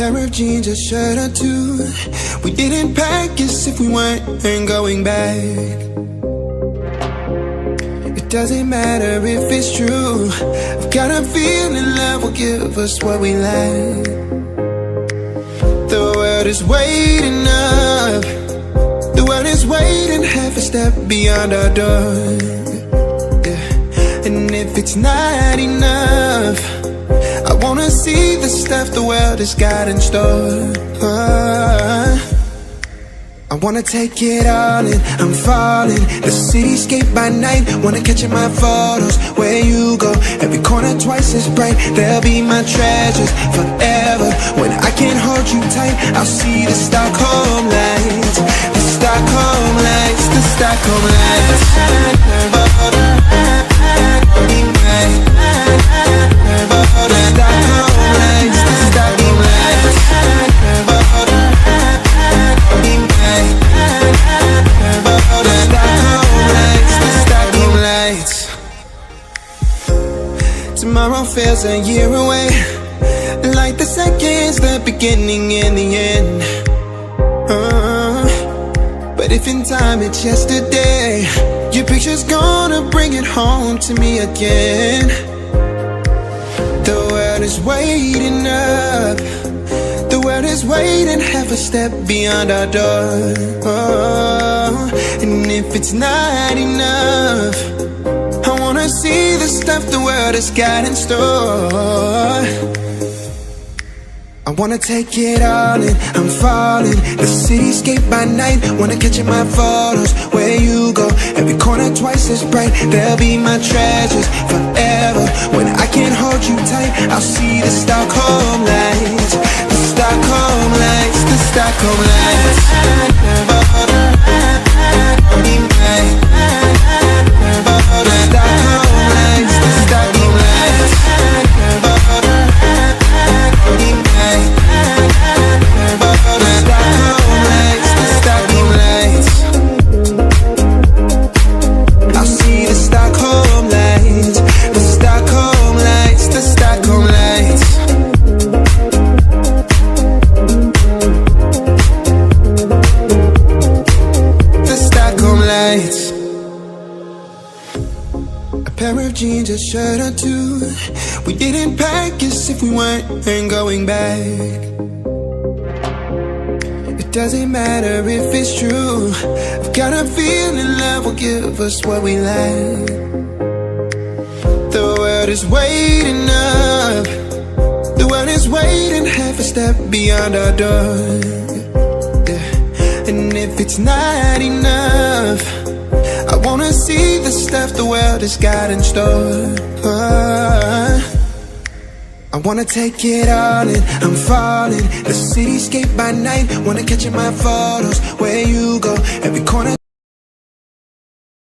pair of jeans, a shirt or two. We didn't pack as if we weren't going back. It doesn't matter if it's true. I've got a feeling love will give us what we lack. The world is waiting up. The world is waiting half a step beyond our door. Yeah. And if it's not enough, I wanna see the stuff the world has got in store. I wanna take it all in, I'm falling. The cityscape by night, wanna catch in my photos. Where you go, every corner twice as bright. They'll be my treasures forever. When I can't hold you tight, I'll see the Stockholm lights. The Stockholm lights, the Stockholm lights. Tomorrow feels a year away, like the seconds, the beginning and the end. But if in time it's yesterday, your picture's gonna bring it home to me again. The world is waiting up. The world is waiting half a step beyond our door. And if it's not enough, I wanna see the stuff the world has got in store. I wanna take it all in, I'm falling. The cityscape by night, wanna catch in my photos. Where you go, every corner twice as bright. They'll be my treasures forever. When I can't hold you tight, I'll see the Stockholm lights. The Stockholm lights, the Stockholm lights. A pair of jeans, a shirt or two. We didn't pack as if we weren't going back. It doesn't matter if it's true. I've got a feeling love will give us what we lack. The world is waiting up. The world is waiting half a step beyond our door. Yeah. And if it's not enough, I wanna see the stuff the world has got in store. I wanna take it all in, I'm falling. The cityscape by night, wanna catch in my photos. Where you go, every corner